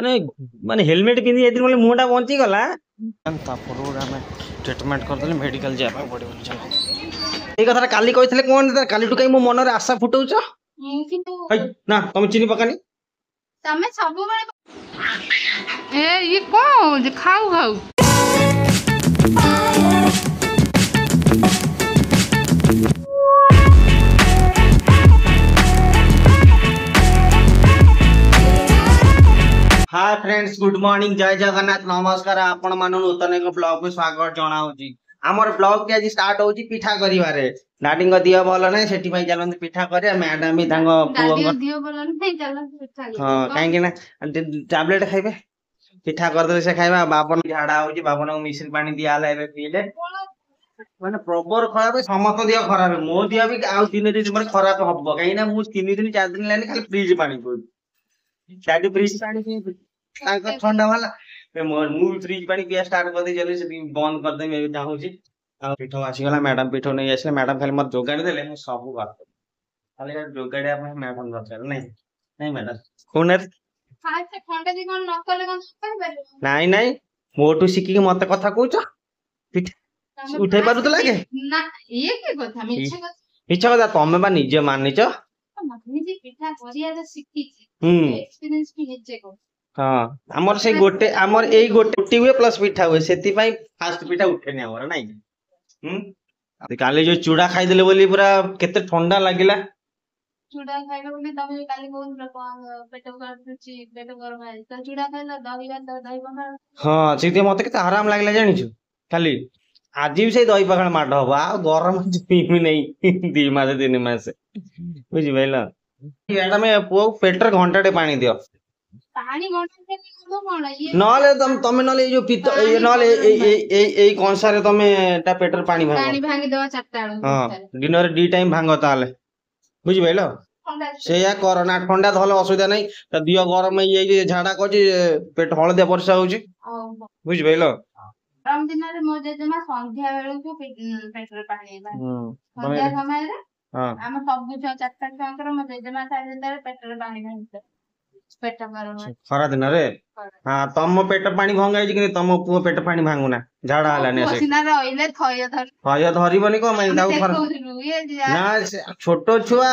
ମାନେ ମାନେ ହେଲମେଟ ପିନ୍ଧି ଯାଇଥିଲି ବୋଲେ ମୁହଁଟା ବଞ୍ଚି ଗଲା ତାପରୁ ଆମେ ଟ୍ରିଟमेଣ୍ଟ କରିଦେଲେ ମେଡିକାଲ ଯିବା ପାଇଁ ପଡିବ। ଏଇ କଥାଟା କାଲି କହିଥିଲେ କଣ କାଲିଠୁ କାଇଁ ମୋ ମନରେ ଆଶା ଫୁଟଉଛ? ନା ତମେ ଚିନି ପକାନି ତମେ ସବୁବେଳେ ଏ ଇଏ କଣ ହଉଛି ଖାଉ ଖାଉ हाय फ्रेंड्स गुड मॉर्निंग जय जगन्नाथ नमस्कार आपण मानु नूतन एक ब्लॉग में स्वागत जनाऊची। हमर ब्लॉग के आज स्टार्ट होची पिठा करिवारे। डाडींग दियो भल नै सेठी भाई चलंत पिठा करे मैडम भी तांग दादी दियो भल नै चलंत पिठा करे। हां काहे कि ना टैबलेट खाइबे पिठा कर दे से खाइबा। बाबन झाड़ा होची बाबन को मिश्री पानी दिया ले एबे पीले माने प्रॉपर खराब है समस्त दिया खराब है मो दिया भी आ दिन दिन माने खराब हबो काहे ना मु 3 दिन 4 दिन लानी खाली फ्रिज पानी पी शादी फ्रिज पानी पी तांका ठंडा वाला मु फ्रिज पानी पिया स्टार्ट कर दे चले से बंद कर दे मैं चाहूची। आ पिठो आसी गला मैडम पिठो नै आसले मैडम खाली मत जोगाड़ी देले मैं सब बात खाली जोगाड़ी आपन मैडम दरकार नै नै मैडम कोनर हां से खंडा जी कोन नकले कोन कर नाही नाही मोटू सिकी के मते कथा कहूछ पिठा उठे पारु तो लागे ना ये के कथा मिछ कथा तमे बा निजे मानिच मम्मी पिठा करिया जे सिकी एक्सपीरियंस भी हेजे को हां हमर से गोटे हमर एई गोटे हुए प्लस पिठा हुए सेति पई फास्ट पिठा उठेनी हमर नाही काले जो चूड़ा खाई देले बोली पूरा केते ठंडा लागिला चूड़ा खाइलो बोली तमे काली कोन पेट गरम है तो चूड़ा खाइलो दही बना हां सेति मते केते आराम लागला जानिछु खाली आज भी से दही पखाड़ माड हबो आ गरम पीमी नहीं 2 मास 3 मास बुझि भइला एटा में पो पेटर घंटाटे पानी दियो पानी घंटा के कोन ये नले तमे नले जो पित ये नले ए कंसा रे तमे ता पेटर पानी भांगी देवा 4टा हां दिन रे 2 टाइम भांगो ताले बुझि भइलो सेया कोरोना ठंडा धल असुविधा नहीं त दियो गरम ये जे झाडा कोची पेट हळदे वर्षा होची बुझि भइलो गरम दिन रे मो जेमा संध्या बेलू को पेट्रोल पानी संध्या समय रे हां हम सब कुछ 4टा छंकर मो जेमा साइड रे पेट्रोल पानी भांगते पेट गरम खरा दिन रे हां तम पेट पानी भंगाई कि तम पुओ पेट पानी भांगुना झाडा हलानी से पसीना रहिले थय धरिबनी को मैं दाउ खरा ना छोटो छुआ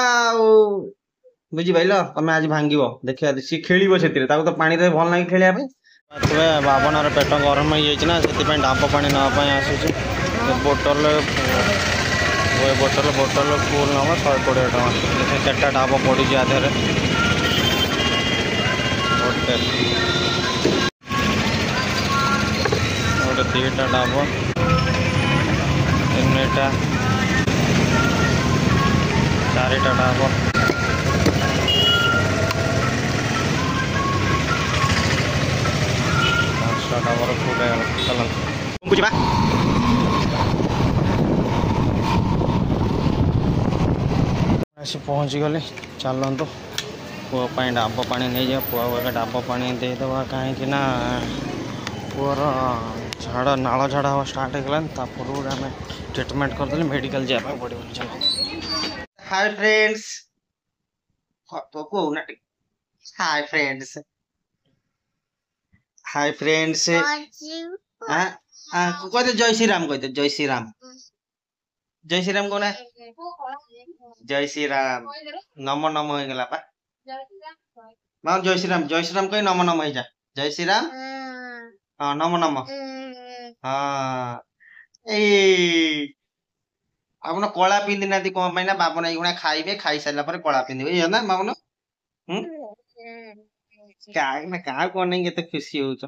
बुझि भइलो तमे आज भांगिबो देखिया सी खेलिबो सेतिरे ताको तो पानी रे भल नाही खेलिया पे तबे बाबनर पेट गरम हो जाइछ ना सेति पय डाब पानी ना पय आसुछ बोतल वो बोतल फुल नम 120 टका 4टा डाब पड़ी जा देरे गोटे 2टा डाब 3टा 4टा डाब 5टा डाबर फुल चल कुछ बा ऐसे पहुँच गले चलत पुआ डाब पानी नहीं जा पुआ डाब पानी देदेवा कहीं ना पुअर झाड़ नाल झाड़ा हवा स्टार्ट हो आम ट्रिटमेंट करदे मेडिकल जाए पड़ो। Hi friends hi friends hi friends कहते जय श्री राम कहते जय श्री राम कौन है जय श्री राम नमो नमो हो गला पा मां जय श्री राम कही नमो नमो हो जा जय श्री राम हां नमो नमो हां ए आपन कला पिंदी नाती कोन पई ना बाबन एगुणा खाइबे खाई सारला पर कला पिंदिबे ये ना बाबन का कोन नहीं केते खुशी हो छ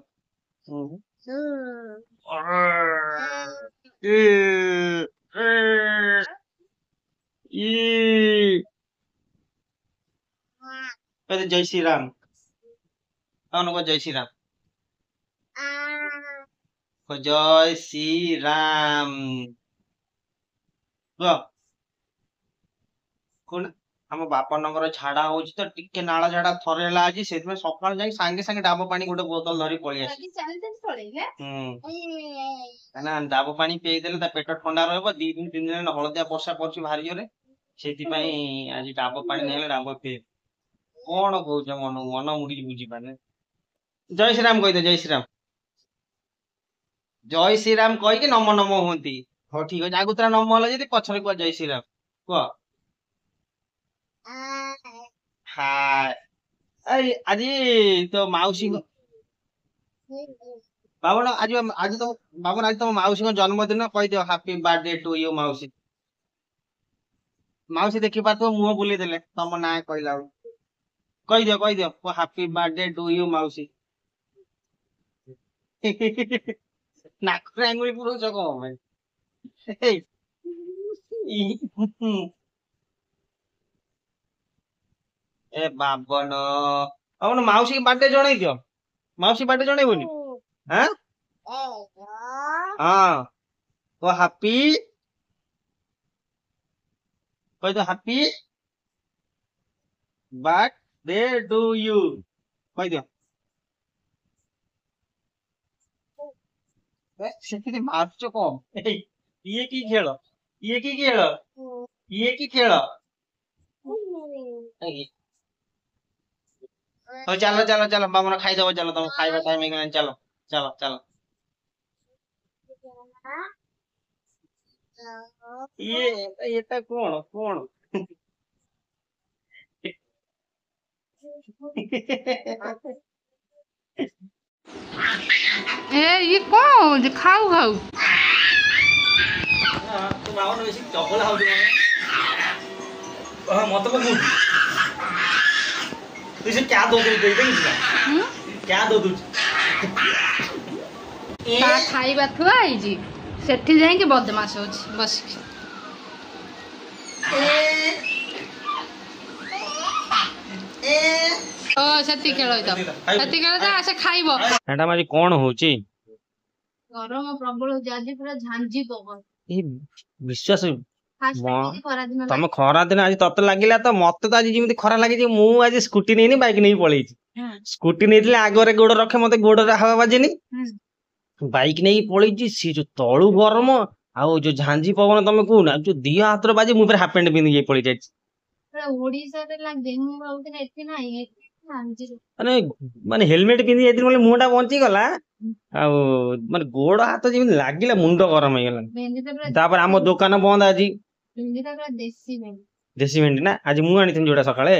जय श्री राम को जय श्री राम जय श्री राम कौन हम बापा नगर झाड़ा हो तो टिके नाला झाड़ा थरेला आज से सकाल जाई सांगे सांगे डाब पानी गोटे बोतल धरी पळी आसी ना डाब पानी पी देले ता पेट ठंडा रहबो 2 दिन 3 दिन हळदिया वर्षा पड़छि भारी जोरे सेति पई आज डाब पानी नेले डाब पी कोन कहउछ मन मन मुडी बुझी पाने जय श्री राम कह दे जय श्री राम कहीकि नम नम हुंती हो ठीक है आगुतरा नम हला जदी पछरे को जय श्री राम को हाय अरे आज तो माउसी बाबन आज तो बाबन आज तो माउसी को जन्मदिन कह दियो हैप्पी बर्थडे टू यू माउसी माउसी देखि पातो मुंह बुली देले तम ना कहला कह दियो हैप्पी बर्थडे टू यू माउसी नाक आंगुली पुरोच कम ए बाबन अपन माउसी की बर्थडे जणै दियो माउसी बर्थडे जणै बोनी हां हां तो हैप्पी कह दो हैप्पी बर्थडे टू यू कह दियो से मार्च कम ये की खेल ये की खेल ये की खेल हो चलो चलो चलो बाबन खाई दबो चलो तुम खाइबा टाइम हो चलो चलो चलो ये तो कौन कौन ए ये कौन जे खाऊ खाऊ तू बाबन बेसी चपला हो मत को तू से क्या दो दे क्या दो ता खाइबा थुआ आई जी सेठी जाई के बदमाश हो बस ओ सेठी खेलो तो सेठी खेलो तो आसे खाइबो एटा मारी कोन होची गरम प्रबल जाजी पूरा झांजी पवन ए विश्वास तम खरा दिन आज तत लागिला तो मत तो आज जिमिति खरा लागि मु आज स्कूटी नहीं बाइक नहीं पळै स्कूटी नहीं आगे गोड़ रखे मत गोड़ हवा बाजेनी बाइक नहीं पळै सी जो तळु गरम आउ जो झांजी पवन तमे कहूना जो दिया हाथ बाजी मु हाफ पैंट पिंधि जाई पळै जाय ओडिसा रे लागे मु बहुत एथि नाही माने माने हेलमेट पिंधि जाई मतलब मुंडा बंची गला आउ माने गोड़ हाथ जिमिति लागिला मुंड गरम हो गेला तापर हम दुकान बंद आज देसी भेंडी ना आज मु आनी जोड़ा सकाळे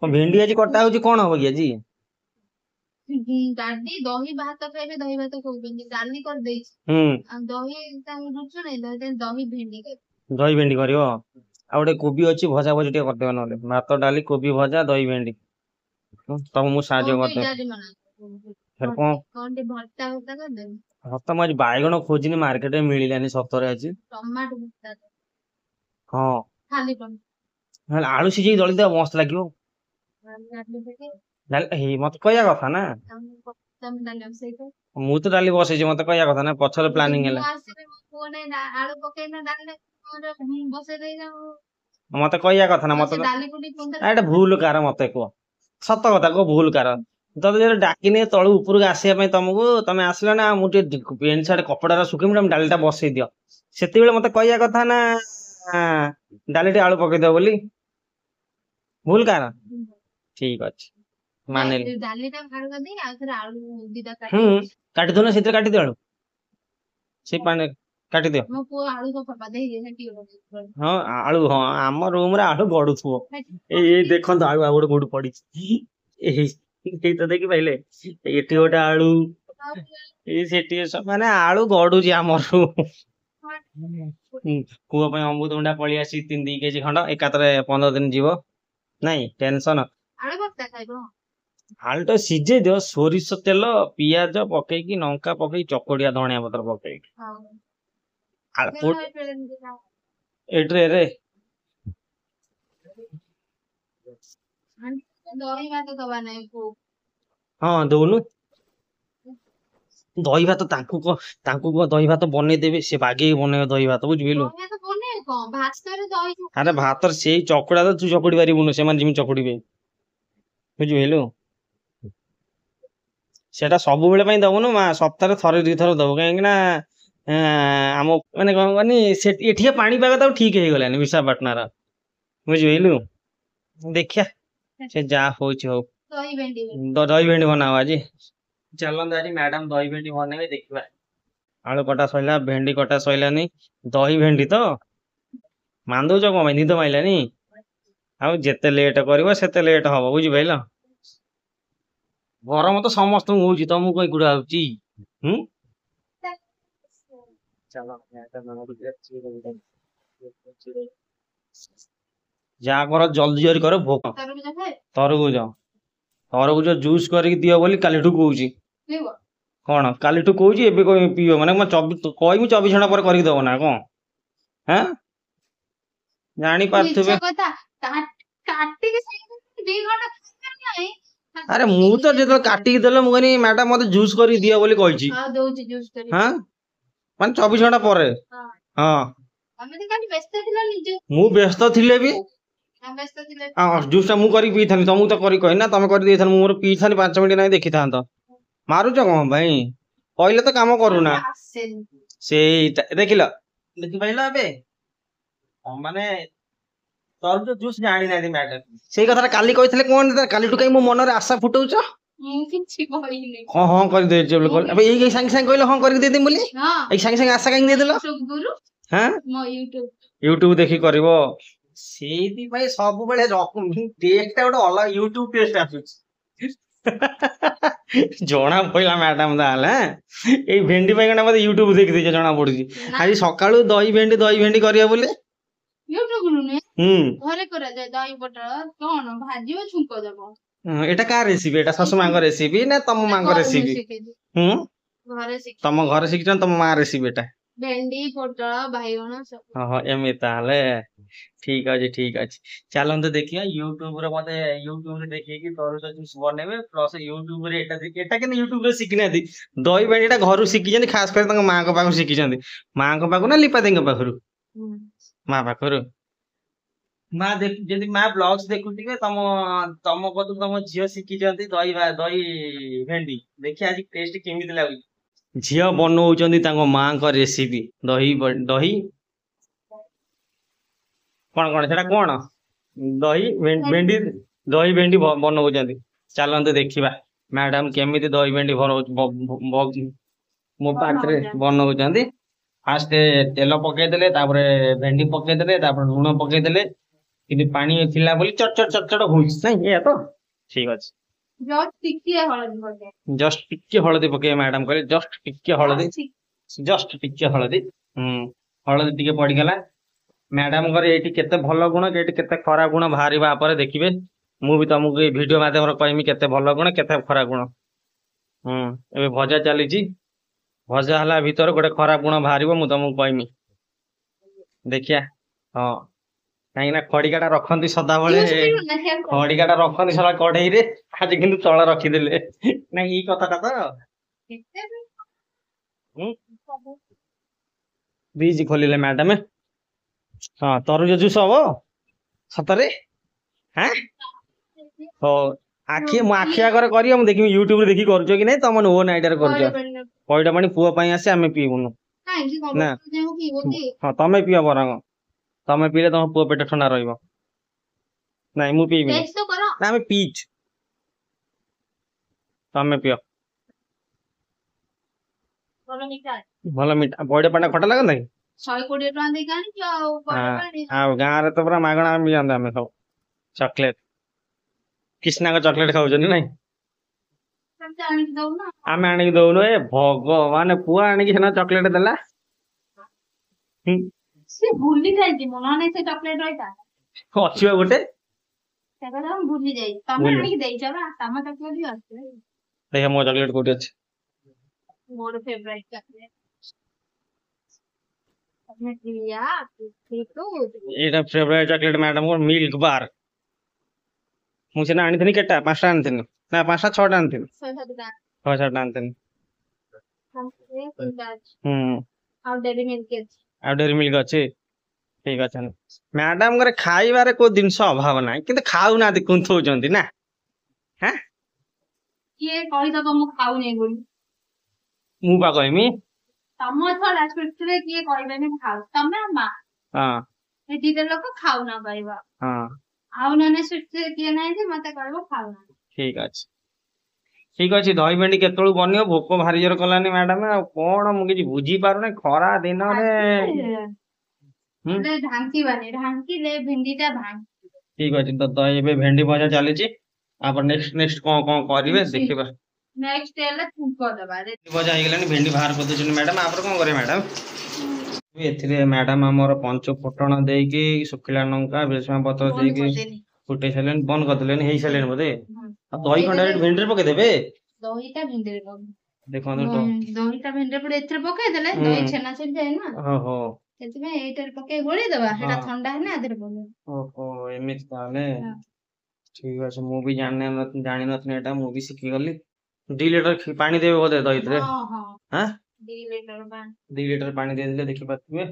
भेंडी आज कटा हो कौन हम कि आज दादी दही भात खाइबे दही भात खाउबेनी डाली कर देई दही रुचु नै दही भेंडी दही भेंडी करियो आ गोटे कोबी अछि भजा भजी टे कर देबा नले भात डाली कोबी भजा दही भेंडी तब मु साहाଯ୍य करते फिर कोन दे भर्ता होता कर दे हफ्ता आज बायगण खोजिनी मार्केट में मिलिलानी सतरे आज टमाटो भर्ता हां खाली टमाटो आलू सिझे दली दे मस्त लागियो हे मत कहया कथा ना मु तो डाली बसे मत कहया कथा ना पछर प्लानिंग हैला मत कहया कथा ना मत एटा भूल कार मत को सत कथा को भूल कार तब जो डाकिने तलू ऊपर आसवा तुमको तुम आसला ना मुझे पेंट सार्ट कपड़ा सुखे तुम डालीटा बसई दियो से मत कहया कथा ना डालीटे आलू पकई दो बोली भूल कार ठीक अच्छे माने काटी दो ना से काटी दो आलू से पाने काटी दियो हाँ आलू हाँ आम रूम रे आलू गड़ू थो ए देखो आलू आ गोटे गोटे पड़ी तो देखी पाइले एटी गोटे आलू माने आलू गड़ू आमर पुओ अमृतभंडा पलि आसी 3 केजी खंड एकातरे 15 दिन जीव नाई टेंशन आलू तो सीझे दियो सोरिष तेल पियाज पकईकी लंका पकई चकड़िया धनिया पत्र पकई एट्रे रे हाँ दौनु दही भात को दही भात बने देबे से बागे बने दही भात बुझिलु अरे भात से चकड़ा तो तू चकड़ी पारिबुनु से मान जिमि चकड़ीबे बुझिलु सेटा सब बेले पई दबुनु मा सप्ताह रे थरे 2 थर दबो काहे ना आम माने कहनी से एठिया पानी पाग तो ठीक हे गलानी विशाखापटना रा बुझिलु देखिया से जा होछ हो दही भेंडी बनाओ आज चलते आज मैडम दही भेंडी बनेबे देखा आलू कटा सैला भेंडी कटा सैलानी दही भेंडी तो मान दौच कम निद माइलानी आउ जेते लेट कर सेते लेट हम बुझिपाइल गरम तो समस्त हूँ तुमको कई गुड़ा हूँ जहाँ कर जल्दी जल्दी कर भोक तरबुज तरबुज जूस करके दियो बोली कालीठू कहूँ कौन कालीठू कहूँ एवं पीओ माने कह 24 घंटा पर करके दब ना कौन हाँ जानी पार्थुबे अरे मु तो जो काटिक देले मु कहनी मैडम मते जूस करी दियो बोली कहिछि हां दोउछि जूस करी हां मान 24 घंटा पर हां हमें तो काली व्यस्त थिला निजे मु व्यस्त थिले भी हम व्यस्त थिले हां जूस ता मु करी पी थानी तुमु तो करी कहि ना तमे करी दे थान मोर पी थानी 5 मिनिट नहीं देखि थान तो मारुछ कोन भाई कहले तो काम करू ना सेईटा देखिलो देखि पाइलो अबे माने तोर जो जूस जानी ना मैडम सेई कथा काली कहितले कोन काली टु कई मो मन रे आशा फुटौछ मु किछि कहिनी हां हां कर दे जे बोल अबे एई संग संग कहले हां कर दे दे बोली हां एई संग संग आशा कहीं दे देलो गुरु हां मो यूट्यूब देखि करबो सेई भाई सब बेले टेस्ट गोटे अलग यूट्यूब टेस्ट आसुछ जना पड़ा मैडम दाल ए भेंडी बैगण मत यूट्यूब देखी दे जना पड़ी आज सकाळु दही भेंडी करिया बोले यूट्यूब नुने घरे करा जाय दही बटर कोन भाजियो छुंको देबो एटा का रेसिपी एटा ससु मांग रेसिपी ना तम मांग रेसिपी घरे सिख तम घरे सिखन तम मा रेसिपी एटा भेंडी बटर बाइगण सब हां एमे ताले ठीक अछि चलन तो देखिया यूट्यूब रे मते यूट्यूब रे देखि कि तोर जूस बनेबे प्लस यूट्यूब रे एटा के यूट्यूब रे सिखना दी दही भेंडीटा घरु सिखि जंदी खास कर तंग मां को पाखु सिखि जंदी मां को पाखु ना लिपा देंगे पाखरु मां पाखरु मां देख जदी मां ब्लॉग्स देखुतिबे तम तम कतु तम झियो सिखि जंदी दही भेंडी देखि आज टेस्ट केमिति लागु झियो बनौचंदी तांको मां को रेसिपी दही दही कौन कौन सेटा कौन दही भेंडी बनौचंदी चलते देखिबा मैडम केमिति दही भेंडी मो पात्रे बनौचंदी फास्ट तेल पके देले तापर भेंडी पके देले तापर लूण पके देले कि पानी थिला बोली चट चट चट चट होई नहीं ये तो ठीक अछि जस्ट टिके हळदी पके मैडम कहले जस्ट टिके हळदी हळदी टिके पड़ी गला मैडम करे एटी केते भलो गुण केटी केते खराब गुण बाहरिबा पर देखिबे मु भी तुमको ए वीडियो माध्यम रे कहमी केते भलो गुण केते खराब गुण एबे भजा चली छी भजा हला भीतर गोटे खराब गुण बाहरिबो मु तुमको कहमी देखिया हां काई ना खड़ीकाटा रखंती सदा बळे खड़ीकाटा रखंती सदा कढई रे आज किंतु तळ रखी देले ना ई कथाटा तो बीज खोलिले मैडम हाँ तरबुज जूस हम सतरे हाँ हो आखि मो आखि आगर करिया मु देखि यूट्यूब रे देखि करजो कि नै तमन ओन आइडिया रे करजो पइडा पानी पुआ पई आसे आमे पीबुनु ना हां तमे पिया बरंग तमे पीले तम पुआ पेट ठंडा रहइबो नै मु पीबी ना आमे पीच तमे पियो भलो मीठा पइडा पानी खटा लागन नै 120 टका दे गानी जाओ आ गां रे तो पूरा मागणा में जानदा हमें सब चॉकलेट कृष्णा का चॉकलेट खाउ जनी नै सब आनी दउ ना आमे आनी दउ न ए भगवान पुआ आनी कि ना चॉकलेट देला से भूली जाई दी मना नै से चॉकलेट रहिता अछि गोटे सेका हम भूली जाई तमे आनी कि देई छबा तमे चॉकलेट भी अछि देख मो चॉकलेट कोठी अछि मोर फेवरेट चॉकलेट एटा फेवरेट चॉकलेट मैडम को मिल्क बार मुझे ना आनी थी केटा 5टा आनी थी ना 5टा 6टा आनी थी 6-7टा आनी थी आ डेरी मिल्क अछि ठीक अछि मैडम करे खाइबारे को दिनस अभाव नाही किंतु खाउ ना कुंथौ जंती ना हैं के कहि त म खाउ नै बोली मु बा कहमी तम थोड़ा स्क्रिप्ट रे किए कहबेनी खाउ तमे मा हां एटी लोग खाउ ना कहबा हां आउ नने स्क्रिप्ट रे किए नाही जे मते कहबो खाउ ना ठीक अच्छे ठीक अच्छे दही भेंडी केतु बनियो भोक भारी जोर कलानी मैडम आ कौन मुझे बुझी पारुनी खरा दिन ढांकी बने ढांकी ले भिंडी टा भांग ठीक अच्छे तो दही भेंडी भजा चली नेक्स्ट नेक्स्ट कौन कौन करेंगे देखा नेक्स्ट है छुंक दबा रे भजा हो गलानी भेंडी बाहर कर दे मैडम आप कौन करे मैडम एथिरे मैडम आमर पंच फुटण देकी सुखिला लंका बेसमा पत्र देकी फुटे सारे बंद कर देले हे सारे बोधे दही खंड भेंडी रे पके देबे दहीटा भिंडी रे देखो तो दहीटा भिंडी पड़े एथरे पके देले दही छेना से जाए ना ओहो सेति में एटर पके गोली दबा हेटा ठंडा है ना आदर पके ओहो एमित ताले ठीक है मु भी जानि नथि एटा मु भी सिखि गली 2 लीटर पानी देबे बोधे दही रे हां हां 2 लीटर पानी 2 लीटर पानी दे देले देखि पाथिबे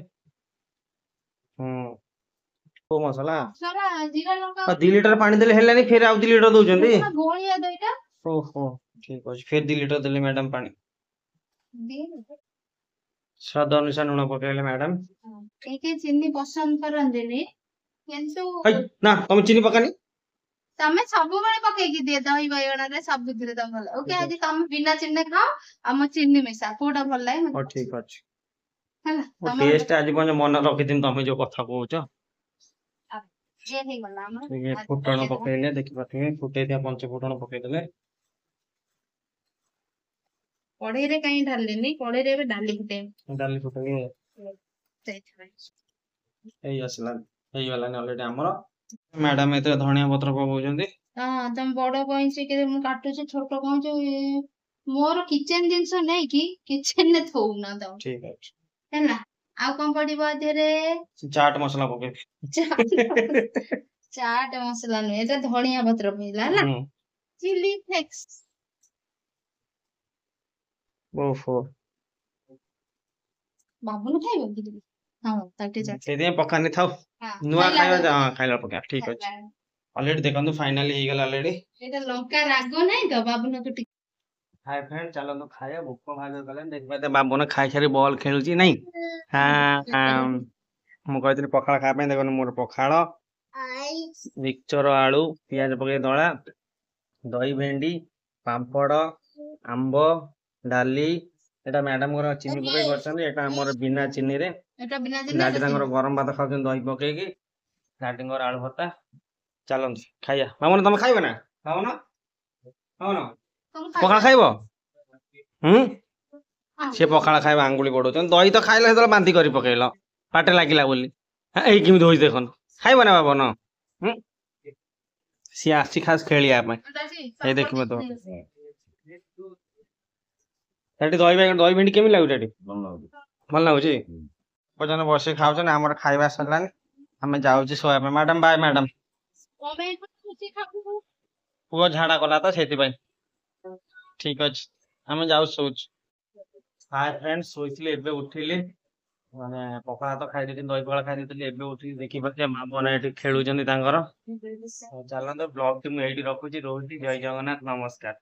को मसाला सारा जीरा लंका 2 लीटर पानी देले हेलानी फिर आ 2 लीटर दोचंदी गोलिया दहीटा ओहो ठीक अछि फिर 2 लीटर देले मैडम पानी स्वाद अनुसार लुण पकेले मैडम के चीनी पसंद करंदेनी किंतु ना तुम चीनी पकानी तमे सब बेले पके की दे दही बैगण रे सब भितरे तम भल ओके आज तम बिना चीनी खाओ हम चीनी मिसा कोडा भल लागे ओ ठीक अछि हैला टेस्ट आज पन मन रखि दिन तमे जो कथा कहउछ जे हे गला हम ठीक है फुटण पकेले देखि पाथिबे फुटे दिया पंच फुटण पके देले कढ़ई रे कहीं ढाललेनी कढ़ई रे डाली फुटे डाली फुटे एई असला एई वाला ने ऑलरेडी हमरो मैडम एते धनिया पत्र पकाउछंती हां तम बड़ कहीं के मु काटू छ छोट कहीं मोर किचन जिंस नै कि किचन ने थौ ना तो ठीक है हैला आ कोन पड़िबो रे चाट मसाला पके चाट मसाला नै एटा धनिया पत्र पइला ना चिली फ्लेक्स ओहो बाबू ने खाइबो कि हां ताटे चाट सेदे पकानी थाउ नुआ खाइबा जा खाइला पका ठीक अछि ऑलरेडी देखंतु फाइनली हे गेल ऑलरेडी एटा लंका रागो नै तो बाबू ने तो हाय फ्रेंड चलो तो खाया भूख भाग गले देखबे बाबू ने खाइ छरी बॉल खेलुची नै हां मु कहतनी पखाळ खा पे देखन मोर पखाळ मिक्सचर आलू प्याज पके दळा दही भेंडी पापड़ आंबो डाली एटा मैडम गोरा चीनी पके करछन एटा हमर बिना चीनी रे एटा बिना चीनी लाडी तांगर गरम भात खाउछन दही पके की लाडी गोर आलू भत्ता चलन खाइया मामन तुम खाइबो ना खाओ ना पखाळ खाइबो से पखाळ खाइबा आंगुली गोडोछन दही तो खाइला हेतला बांती करी पकेलो पाटे लागिला बोली एई किमि होई देखन खाइबो ना बाबा न सी आसी खास खेलिया पे ए देखिबो तो ताटी दही भेंडी केमि लागु ताटी भल लाଗୁଛି पजन बसे खाउछन हमर खाइबा सरलान हमें जाउछी सोया पे मैडम बाय मैडम पुओ झाड़ा गला तो सेति भाई ठीक अछि हमें जाउ सोच हाय फ्रेंड्स सोइथिले एबे उठिले माने पकड़ा तो खाइ देथिन दही पकड़ा खाइ देथिले एबे उठी देखि पछे मा बना एठी खेलुचंदी तांगर चलन तो ब्लॉग टी मु एठी रखुची रोजी जय जगन्नाथ नमस्कार